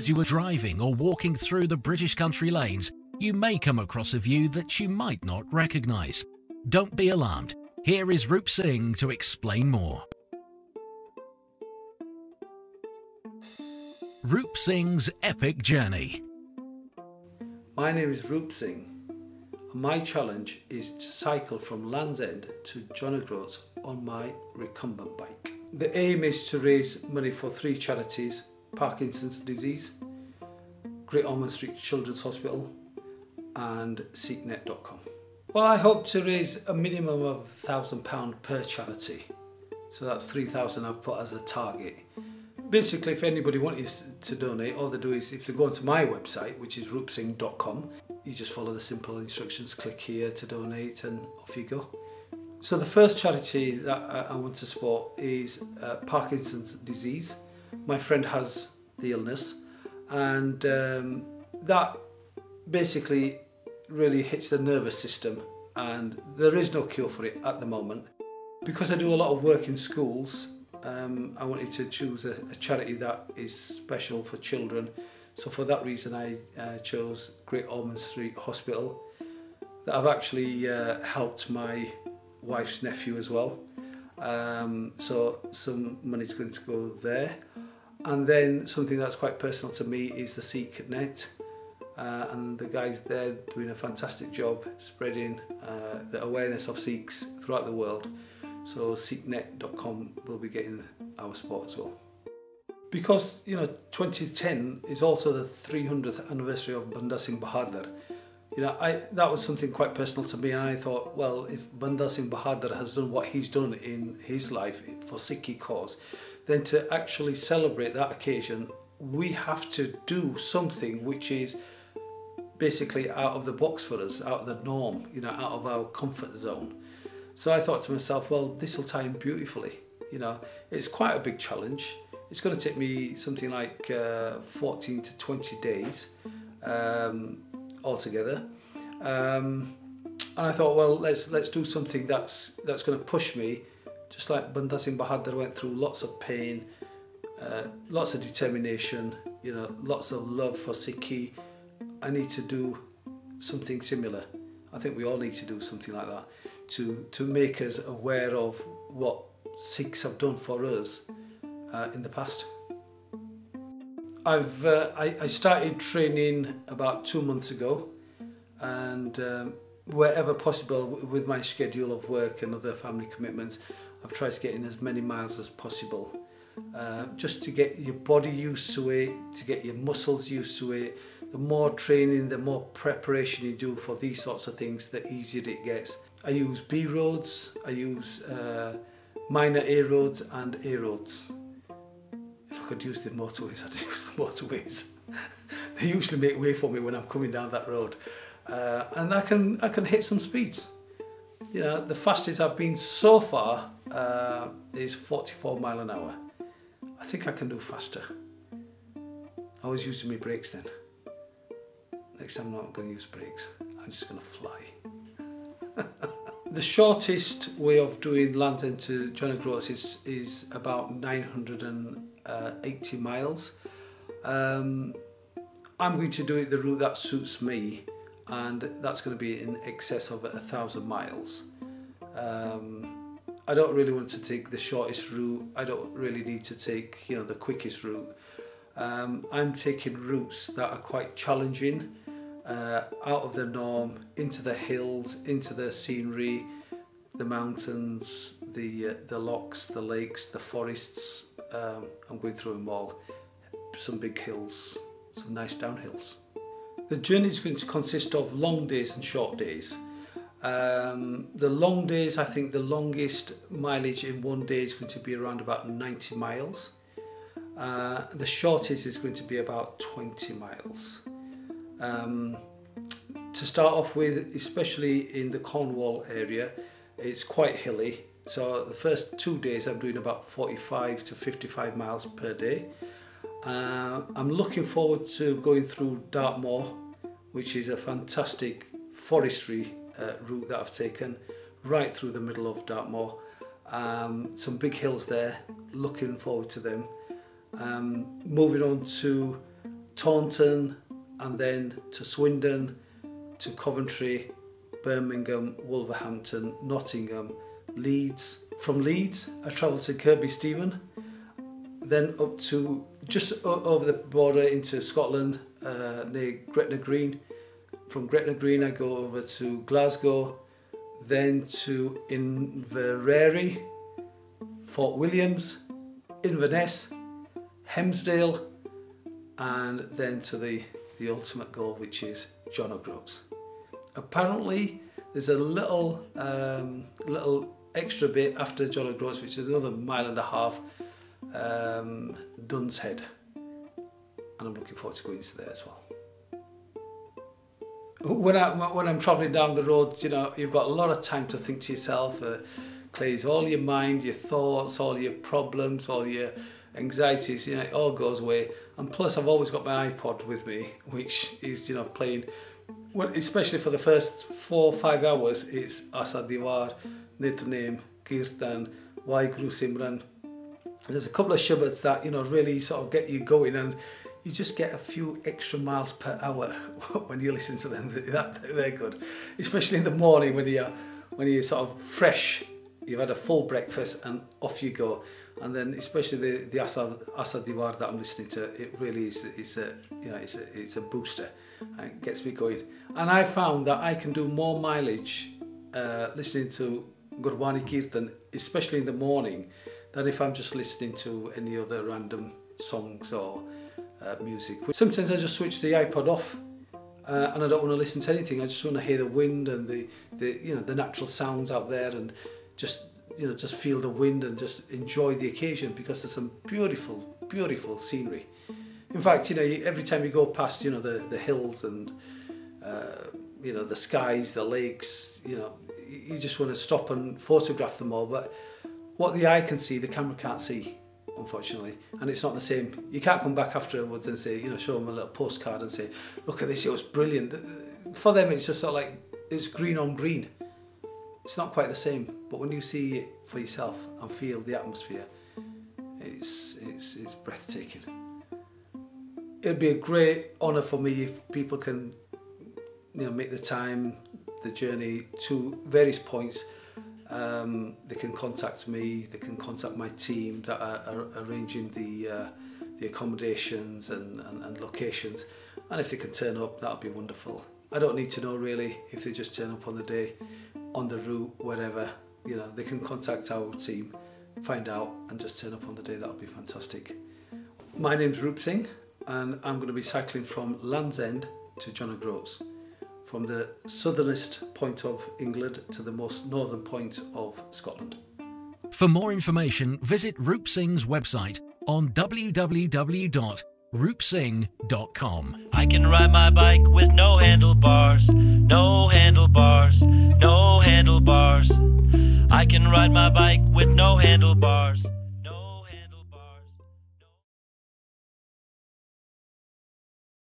you are driving or walking through the British country lanes, you may come across a view that you might not recognise. Don't be alarmed. Here is Roop Singh to explain more. Roop Singh's epic journey. My name is Roop Singh. My challenge is to cycle from Land's End to John O'Groats on my recumbent bike. The aim is to raise money for 3 charities: Parkinson's disease, Great Ormond Street Children's Hospital and SikhNet.com. Well, I hope to raise a minimum of £1,000 per charity. So that's 3,000 I've put as a target. Basically, if anybody wanted to donate, all they do is, if they go onto my website, which is roopsinghstoryteller.com, you just follow the simple instructions, click here to donate, and off you go. So the first charity that I want to support is Parkinson's disease. My friend has the illness, and that basically really hits the nervous system, and there is no cure for it at the moment. Because I do a lot of work in schools, I wanted to choose a charity that is special for children. So for that reason I chose Great Ormond Street Hospital. That I've actually helped my wife's nephew as well. So some money's going to go there. And then something that's quite personal to me is the Sikh Net. And the guys there doing a fantastic job spreading the awareness of Sikhs throughout the world. So SikhNet.com will be getting our support as well. Because, 2010 is also the 300th anniversary of Banda Singh Bahadur. That was something quite personal to me, and I thought, well, if Banda Singh Bahadur has done what he's done in his life for Sikhi cause, then to actually celebrate that occasion, we have to do something which is basically out of the box for us, out of the norm, out of our comfort zone. So I thought to myself, well, this will tie in beautifully. It's quite a big challenge. It's going to take me something like 14 to 20 days altogether. And I thought, well, let's do something that's going to push me, just like Banda Singh Bahadur went through lots of pain, lots of determination, lots of love for Sikhi. I need to do something similar. I think we all need to do something like that to make us aware of what Sikhs have done for us in the past. I started training about 2 months ago, and wherever possible with my schedule of work and other family commitments, I've tried to get in as many miles as possible, just to get your body used to it, to get your muscles used to it. The more training, the more preparation you do for these sorts of things, the easier it gets. I use B roads, I use minor A roads and A roads. If I could use the motorways, I'd use the motorways. They usually make way for me when I'm coming down that road. And I can hit some speeds. The fastest I've been so far is 44 miles an hour. I think I can do faster. I was using my brakes then. Next time I'm not going to use brakes, I'm just going to fly. The shortest way of doing Land's End to John O'Groats is about 980 miles. I'm going to do it the route that suits me, and that's going to be in excess of 1,000 miles. I don't really want to take the shortest route. I don't really need to take the quickest route. I'm taking routes that are quite challenging, out of the norm, into the hills, into the scenery, the mountains, the lochs, the lakes, the forests. I'm going through them all. Some big hills, some nice downhills. The journey is going to consist of long days and short days. The long days, I think the longest mileage in one day is going to be around about 90 miles. The shortest is going to be about 20 miles. To start off with, especially in the Cornwall area, it's quite hilly. So the first 2 days I'm doing about 45 to 55 miles per day. I'm looking forward to going through Dartmoor, which is a fantastic forestry route that I've taken right through the middle of Dartmoor. Some big hills there, looking forward to them. Moving on to Taunton, and then to Swindon, to Coventry, Birmingham, Wolverhampton, Nottingham, Leeds. From Leeds, I travelled to Kirkby Stephen, then up to just over the border into Scotland, near Gretna Green. From Gretna Green, I go over to Glasgow, then to Inverary, Fort Williams, Inverness, Hemsdale, and then to the ultimate goal, which is John O'Groats. Apparently, there's a little extra bit after John O'Groats, which is another 1.5 miles, Duns Head, and I'm looking forward to going to there as well. When I'm travelling down the road, you know, you've got a lot of time to think to yourself, clears all your mind, your thoughts, all your problems, all your anxieties, you know, it all goes away. And plus, I've always got my iPod with me, which is, you know, playing, well, especially for the first 4 or 5 hours, it's Asa Diwar, Nitnem, Kirtan, Waheguru Simran. There's a couple of shubads that, you know, really sort of get you going, and you just get a few extra miles per hour when you listen to them. They're good, especially in the morning when you're sort of fresh, you've had a full breakfast and off you go. And then especially the Asa Diwar that I'm listening to, it really is it's a booster, and it gets me going. And I found that I can do more mileage listening to Gurbani Kirtan, especially in the morning, than if I'm just listening to any other random songs or music. Sometimes I just switch the iPod off and I don't want to listen to anything. I just want to hear the wind and the natural sounds out there, and just feel the wind and just enjoy the occasion, because there's some beautiful scenery. In fact, you know, every time you go past, you know, the hills and you know, the skies, the lakes, you know, you just want to stop and photograph them all. But what the eye can see, the camera can't see, unfortunately, and it's not the same. You can't come back afterwards and say, you know, show them a little postcard and say, look at this, it was brilliant. For them, it's just sort of like, it's green on green. It's not quite the same, but when you see it for yourself and feel the atmosphere, it's breathtaking. It'd be a great honour for me if people can, you know, make the time, the journey to various points. They can contact me, they can contact my team that are arranging the accommodations and locations, and if they can turn up, that would be wonderful. I don't need to know really, if they just turn up on the day, on the route, wherever, you know, they can contact our team, find out, and just turn up on the day. That would be fantastic. My name's Roop Singh, and I'm going to be cycling from Land's End to John O'Groats, from the southernest point of England to the most northern point of Scotland. For more information, visit Roop Singh's website on www.roopsingh.com. I can ride my bike with no handlebars, no handlebars, no handlebars. I can ride my bike with no handlebars.